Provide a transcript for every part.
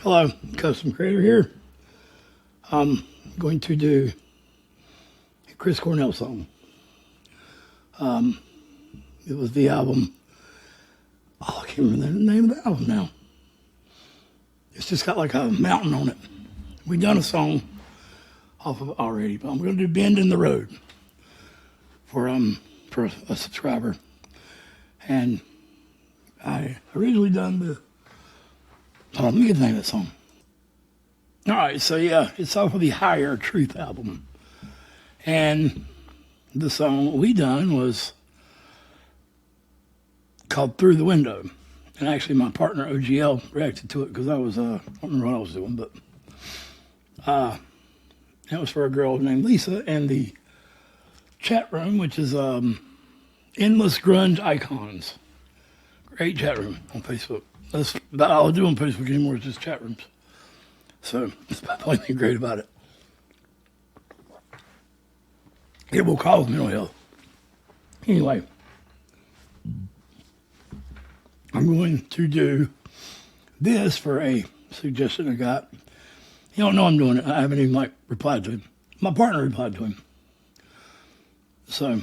Hello, custom creator here. I'm going to do a Chris Cornell song. It was the album. Oh, I can't remember the name of the album now. It's just got like a mountain on it. We've done a song off of it already, but I'm going to do "Bend in the Road" for a subscriber. And I originally done the. Hold on, let me get the name of that song. All right, so yeah, it's off of the Higher Truth album. And the song we done was called "Through the Window." And actually my partner OGL reacted to it because I don't remember what I was doing, but it was for a girl named Lisa in the chat room, which is Endless Grunge Icons. Great chat room on Facebook. That's about all I do on Facebook anymore is just chat rooms. So it's about the only thing great about it. It will cause mental health. Anyway, I'm going to do this for a suggestion I got. You don't know I'm doing it. I haven't even replied to him. My partner replied to him. So,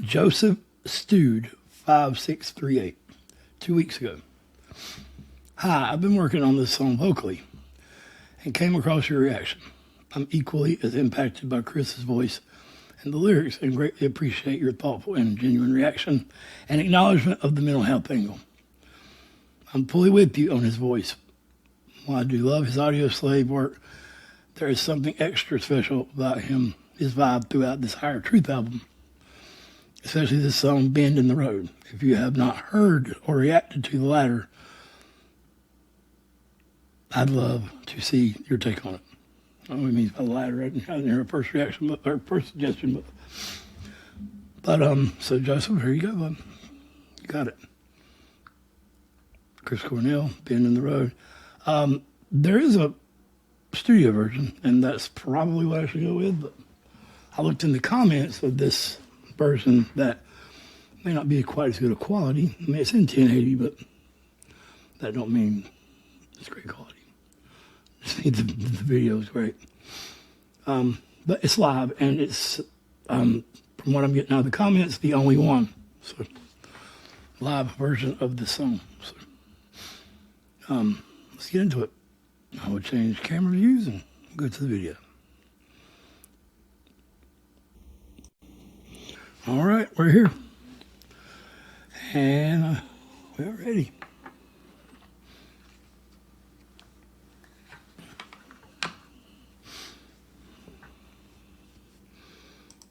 Joseph Stewed 5638, 2 weeks ago. Hi, I've been working on this song vocally and came across your reaction. I'm equally as impacted by Chris's voice and the lyrics and greatly appreciate your thoughtful and genuine reaction and acknowledgement of the mental health angle. I'm fully with you on his voice. While I do love his audio slave work, there is something extra special about his vibe throughout this Higher Truth album, especially this song, "Bend in the Road." If you have not heard or reacted to the latter, I'd love to see your take on it. I don't know what he means by the latter. I didn't hear a first reaction, or first suggestion, but so Joseph, here you go, bud. You got it. Chris Cornell, "Bend in the Road." There is a studio version, and that's probably what I should go with, but I looked in the comments of this version that may not be quite as good a quality. I mean, it's in 1080, but that don't mean it's great quality. Just need the video is great. But it's live, and it's, from what I'm getting out of the comments, the only one. So, live version of the song. So, let's get into it. I will change camera views and go to the video. All right, we're here. And we're ready.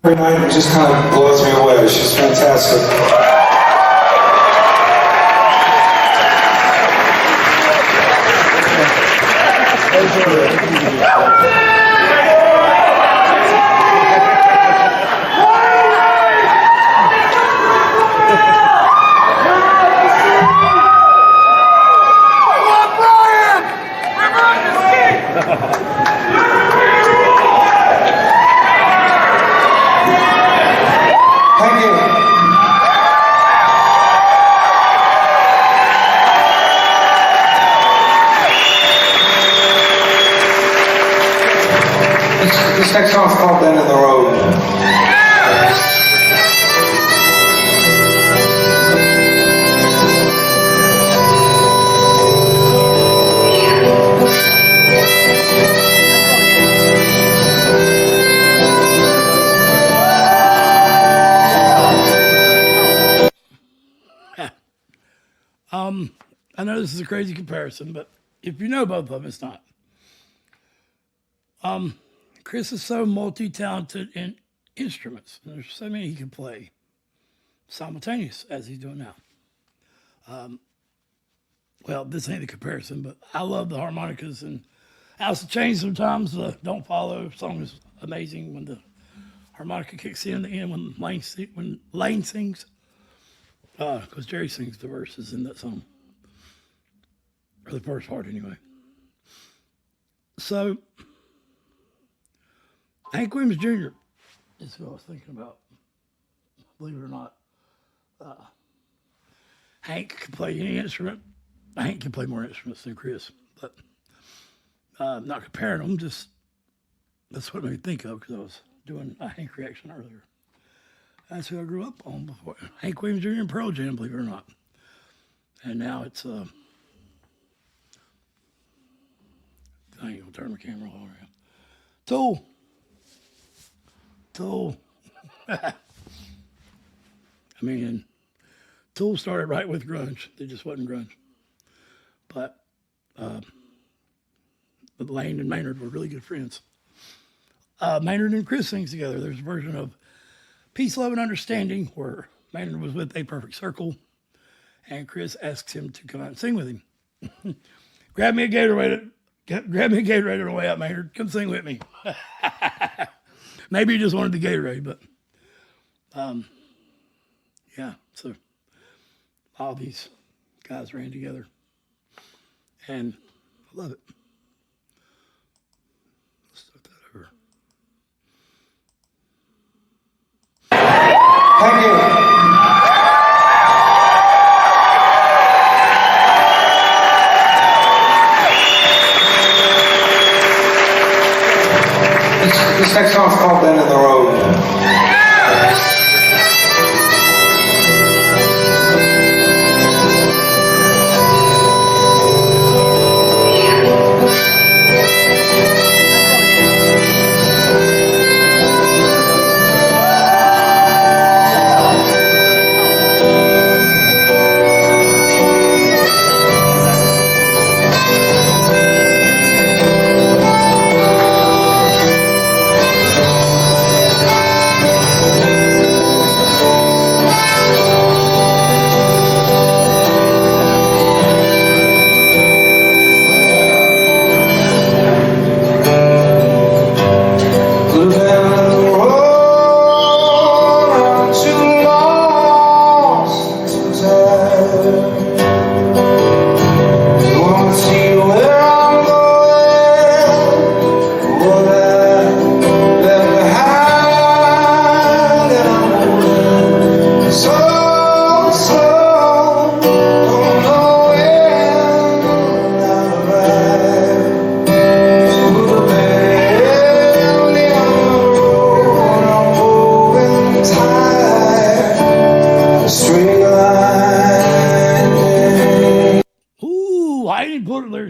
Every night it just kind of blows me away. She's fantastic. Thank you. This next song is called "Bend in the Road." I know this is a crazy comparison, but if you know both of them, it's not. Chris is so multi-talented in instruments. There's so many he can play simultaneous as he's doing now. Well, this ain't the comparison, but I love the harmonicas and House of Change sometimes. The "Don't Follow" song is amazing when the harmonica kicks in the end when Lane sings. Because Jerry sings the verses in that song. Or the first part, anyway. So, Hank Williams Jr. is who I was thinking about. Believe it or not. Hank could play any instrument. Hank can play more instruments than Chris, but not comparing them, just that's what I made me think of because I was doing a Hank reaction earlier. That's who I grew up on before. Hank Williams Jr. and Pearl Jam, believe it or not. And now it's, I ain't gonna turn my camera all around. Tool. I mean, Tool started right with grunge. They just wasn't grunge. But Lane and Maynard were really good friends. Maynard and Chris sings together. There's a version of Peace, Love, and Understanding where Maynard was with A Perfect Circle and Chris asks him to come out and sing with him. Grab me a Gatorade on the way out, Maynard. Come sing with me. Maybe he just wanted the Gatorade, but yeah, so all these guys ran together and I love it. Let's start that over. Thank you. This next song's called Bend in the Road.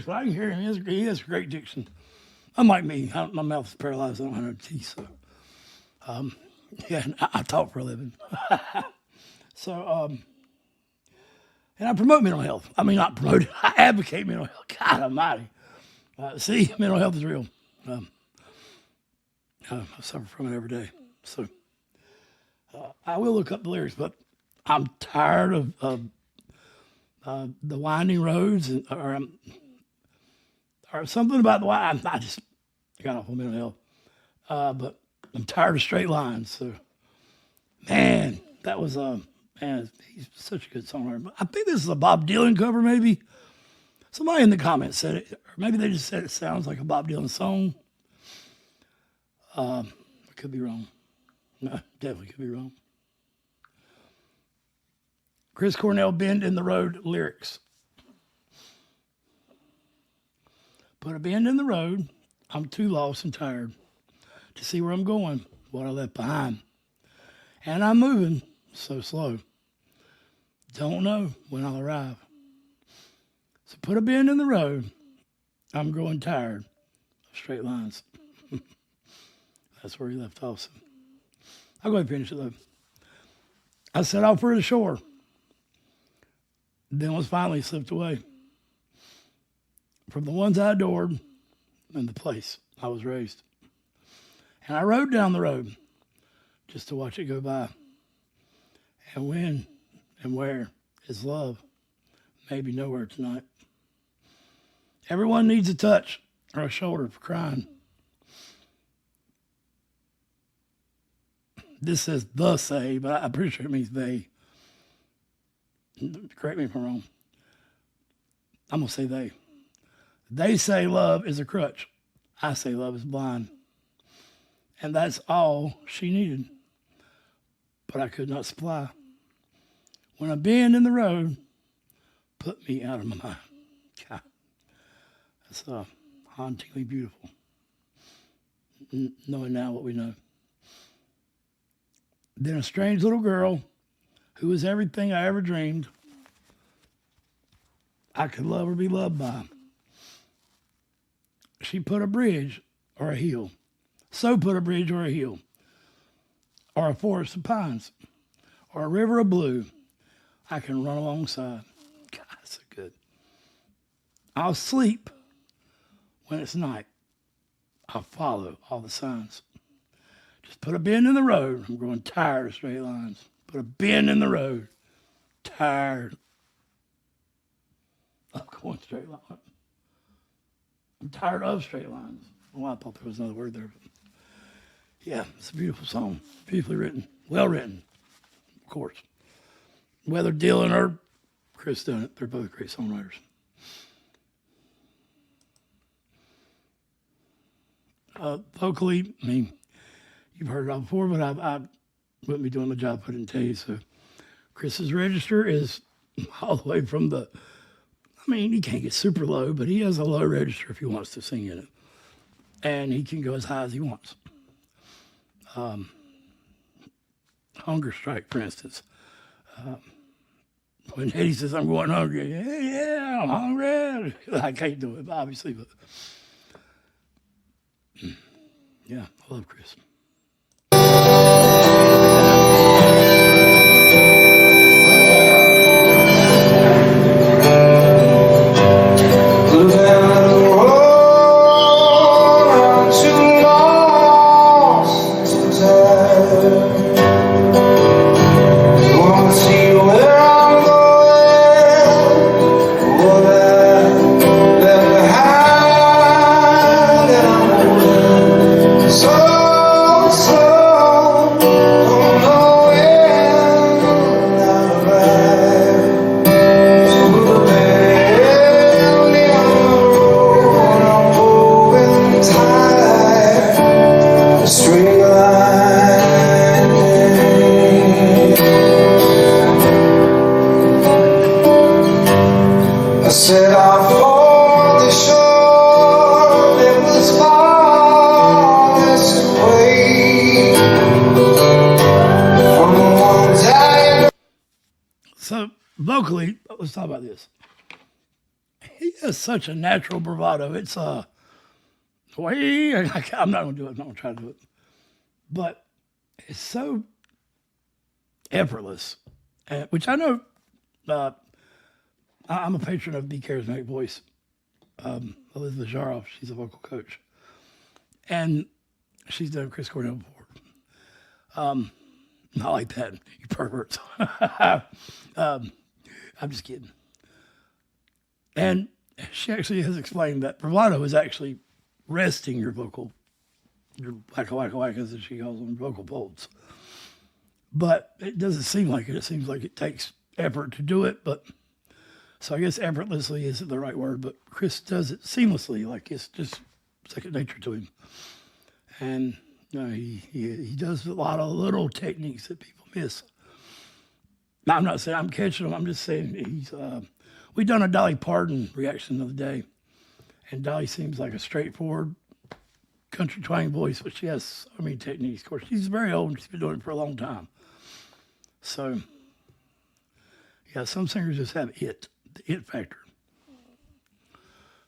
But I can hear him. He has great diction. Unlike me, my mouth is paralyzed. I don't have no teeth. So, yeah, I talk for a living. So, and I promote mental health. I mean, not promote it. I advocate mental health. God almighty. See, mental health is real. I suffer from it every day. So, I will look up the lyrics, but I'm tired of the winding roads or something about the wine. I just got off on mental health. But I'm tired of straight lines. So, man, that was, man, he's such a good songwriter. I think this is a Bob Dylan cover, maybe. Somebody in the comments said it, or maybe they just said it sounds like a Bob Dylan song. I could be wrong. No, definitely could be wrong. Chris Cornell, Bend in the Road lyrics. Put a bend in the road. I'm too lost and tired to see where I'm going, what I left behind. And I'm moving so slow. Don't know when I'll arrive. So put a bend in the road. I'm growing tired of straight lines. That's where he left off. So I'll go ahead and finish it though. I set off for the shore. Then was finally slipped away from the ones I adored and the place I was raised. And I rode down the road just to watch it go by. And when and where is love? Maybe nowhere tonight. Everyone needs a touch or a shoulder for crying. This says the say, but I'm pretty sure it means they. Correct me if I'm wrong. I'm going to say they. They say love is a crutch. I say love is blind. And that's all she needed. But I could not supply. When a bend in the road put me out of my mind. It's hauntingly beautiful. Knowing now what we know. Then a strange little girl who was everything I ever dreamed I could love or be loved by. She put a bridge or a hill. So put a bridge or a hill. Or a forest of pines. Or a river of blue I can run alongside. God, that's so good. I'll sleep when it's night. I'll follow all the signs. Just put a bend in the road. I'm growing tired of straight lines. Put a bend in the road. Tired of going straight lines. I'm tired of straight lines. Well, I thought there was another word there. But yeah, it's a beautiful song. Beautifully written. Well written, of course. Whether Dylan or Chris done it, they're both great songwriters. Vocally, I mean, you've heard it all before, but I wouldn't be doing my job if I didn't tell you. So Chris's register is all the way from the, I mean, he can't get super low, but he has a low register if he wants to sing in it. And he can go as high as he wants. Hunger Strike, for instance. When Eddie says, I'm going hungry, yeah, I'm hungry. I can't do it, obviously, but yeah, I love Chris. So vocally, let's talk about this. He has such a natural bravado. It's way, I'm not going to do it. I'm not going to try to do it. But it's so effortless, which I know I'm a patron of The Charismatic Voice. Elizabeth Jaroff, she's a vocal coach. And she's done Chris Cornell before. Not like that, you perverts. I'm just kidding. And she actually has explained that bravado is actually resting your vocal, your wacka, as she calls them, vocal folds. But it doesn't seem like it. It seems like it takes effort to do it. But so I guess effortlessly isn't the right word, but Chris does it seamlessly, like it's just second nature to him. And he does a lot of little techniques that people miss. Now, I'm not saying I'm catching him. I'm just saying he's. We done a Dolly Parton reaction the other day, and Dolly seems like a straightforward country twang voice, but she has so many techniques. Of course, she's very old and she's been doing it for a long time. So, yeah, some singers just have the it factor.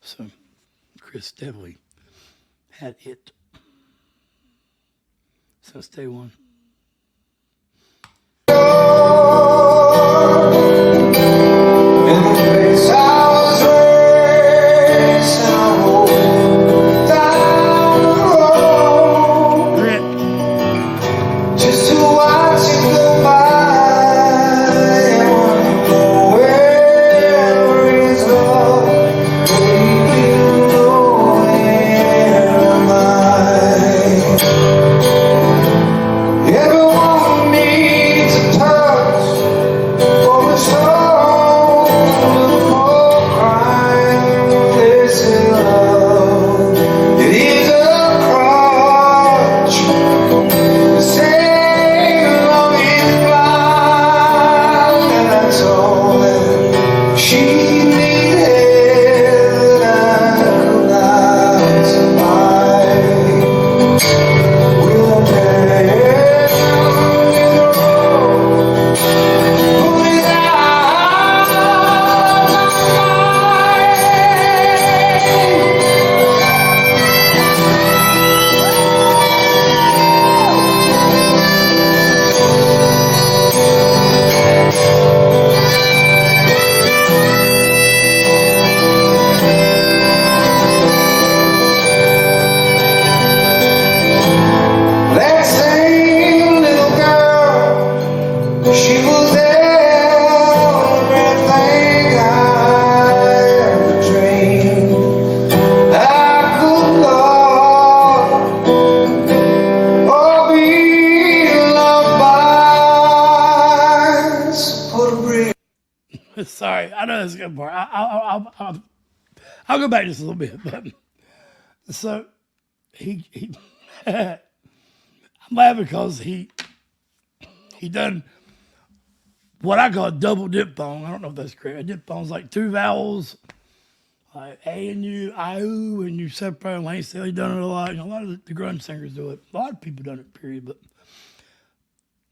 So, Chris definitely had it since day one. right, I know that's a good part. I'll go back just a little bit, but so he I'm laughing because he done what I call a double diphthong. I don't know if that's correct. A diphthong's like two vowels, like A and U, I, U, and you separate. Lane Staley done it a lot. You know, a lot of the grunge singers do it. A lot of people done it, period.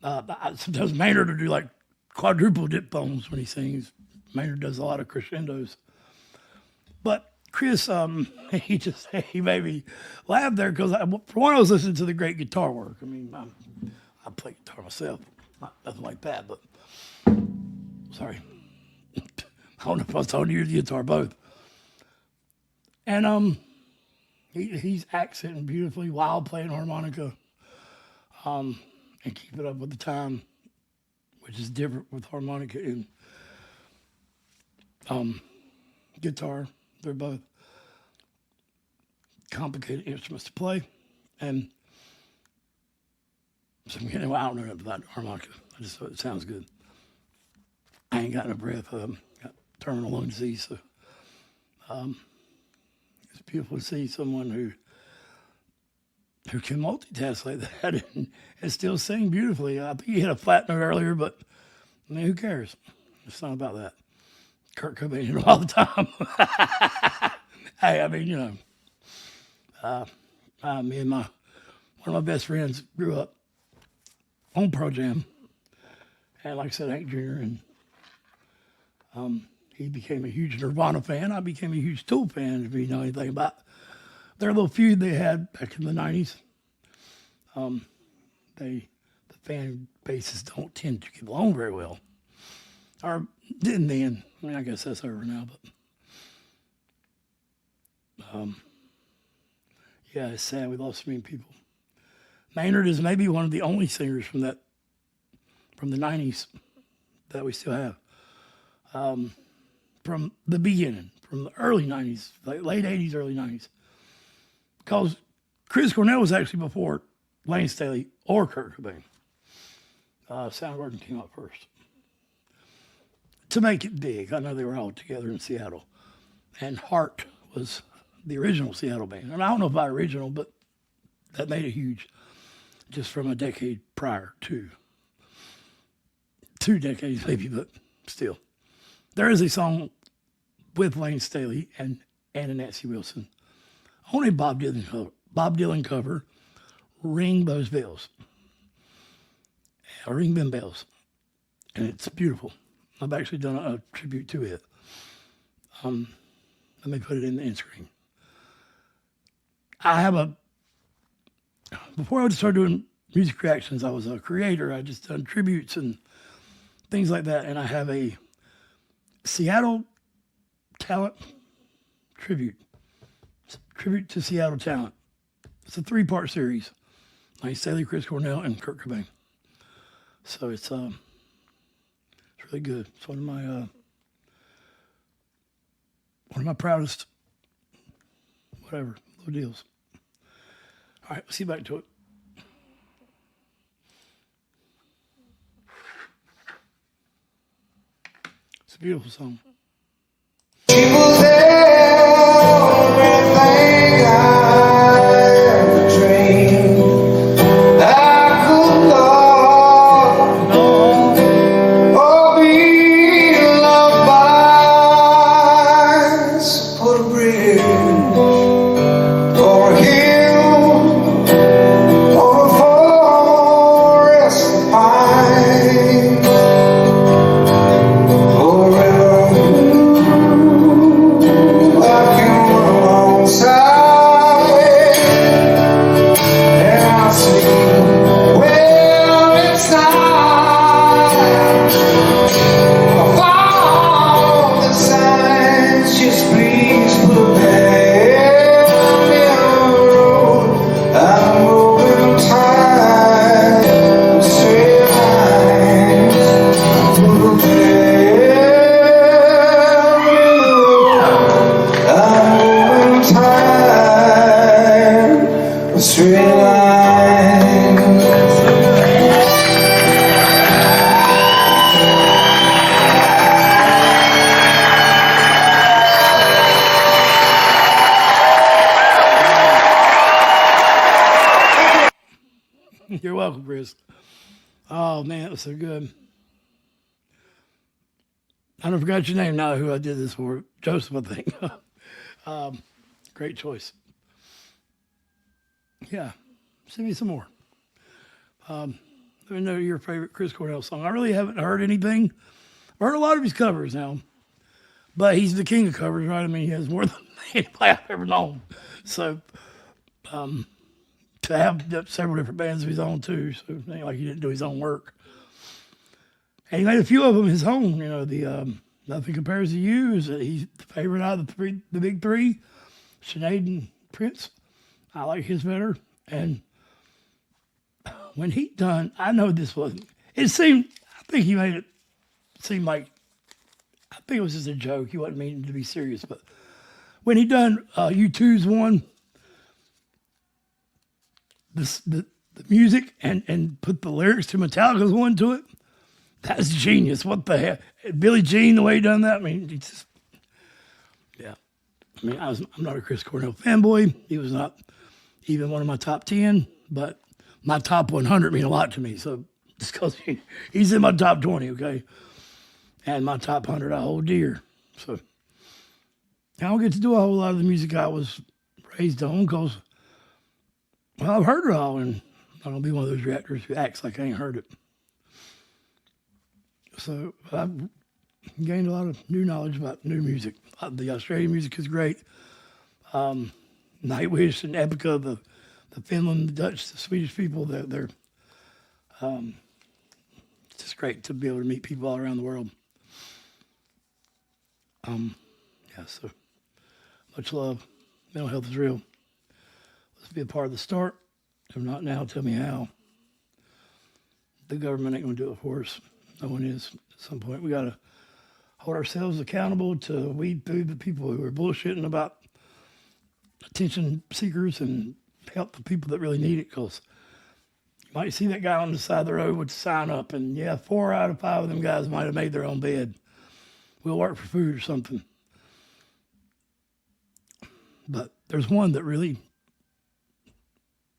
But sometimes Maynard will do like quadruple diphthongs when he sings. Maynard does a lot of crescendos. But Chris, he made me laugh there because for one, I was listening to the great guitar work. I mean, I play guitar myself, nothing like that. But sorry, I don't know if I was talking to you or the guitar, both. And he's accenting beautifully while playing harmonica, and keep it up with the time, which is different with harmonica and guitar. They're both complicated instruments to play, and so I don't know nothing about harmonica. I just thought it sounds good. I ain't got no breath. Got terminal lung disease, so it's beautiful to see someone who can multitask like that and still sing beautifully. I think he hit a flat note earlier, but I mean, who cares? It's not about that. Kurt Cobain hit it all the time. Hey, I mean, you know, me and one of my best friends grew up on Pro Jam, and like I said, Hank Jr. and he became a huge Nirvana fan. I became a huge Tool fan. If you know anything about their little feud they had back in the '90s, the fan bases don't tend to get along very well, or didn't then. I mean, I guess that's over now, but yeah, it's sad. We lost so many people. Maynard is maybe one of the only singers from the '90s that we still have. From the beginning, from the early '90s, like late '80s, early '90s. Because Chris Cornell was actually before Lane Staley or Kurt Cobain. Soundgarden came out first. To make it big, I know they were all together in Seattle. And Heart was the original Seattle band. And I don't know about original, but that made it huge just from a decade prior to. 2 decades maybe, but still. There is a song with Lane Staley and Anna Nancy Wilson on a Bob Dylan cover, Ring Those Bells. Ring Them Bells. And it's beautiful. I've actually done a tribute to it. Let me put it in the end screen. Before I started doing music reactions, I was a creator. I just done tributes and things like that. And I have a Seattle talent tribute to Seattle talent. It's a 3-part series. Lane Staley, Chris Cornell, and Kurt Cobain. So it's really good. It's one of my proudest, whatever, little deals. All right, let's see back to it. It's a beautiful song. She was everything I ever dreamed I could love, or be loved by. So put a bridge or a hill or a forest of pine or a just please put a bag You're welcome, Chris. Oh, man, that was so good. I don't forgot your name now, who I did this for. Joseph, I think. Great choice. Yeah, send me some more. Let me know your favorite Chris Cornell song. I really haven't heard anything. I've heard a lot of his covers now, but he's the king of covers, right? I mean, he has more than anybody I've ever known. So, to have several different bands of his own too, so it ain't like he didn't do his own work. And he made a few of them his own. You know, the Nothing Compares to You is he's the favorite out of the big three, Sinead and Prince. I like his better. And when he done, I know this wasn't. It seemed. I think he made it seem like. I think it was just a joke. He wasn't meaning to be serious. But when he done U2's one. The music and put the lyrics to Metallica's one to it. That's genius. What the hell? Billie Jean, the way he done that. I mean, it's just, yeah. I mean, I'm not a Chris Cornell fanboy. He was not even one of my top 10, but my top 100 mean a lot to me. So just because he's in my top 20, okay? And my top 100 I hold dear. So I don't get to do a whole lot of the music I was raised on because, well, I've heard it all, and I'm going to be one of those reactors who acts like I ain't heard it. So I've gained a lot of new knowledge about new music. The Australian music is great. Nightwish and Epica, the Finland, the Dutch, the Swedish people, they're it's just great to be able to meet people all around the world. Yeah, so much love. Mental health is real. Let's be a part of the start. If not now, tell me how. The government ain't going to do it for us. No one is. At some point, we got to hold ourselves accountable to weed through the people who are bullshitting about attention seekers and help the people that really need it. Because you might see that guy on the side of the road with the sign up, and yeah, 4 out of 5 of them guys might have made their own bed. We'll work for food or something. But there's one that really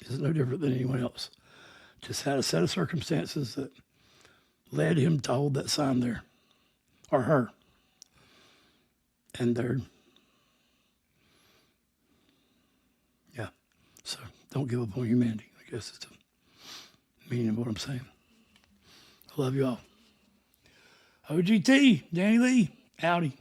is no different than anyone else. Just had a set of circumstances that led him to hold that sign there, or her. And they're, yeah. So don't give up on humanity. I guess it's the meaning of what I'm saying. I love you all. OGT, Danny Lee, howdy.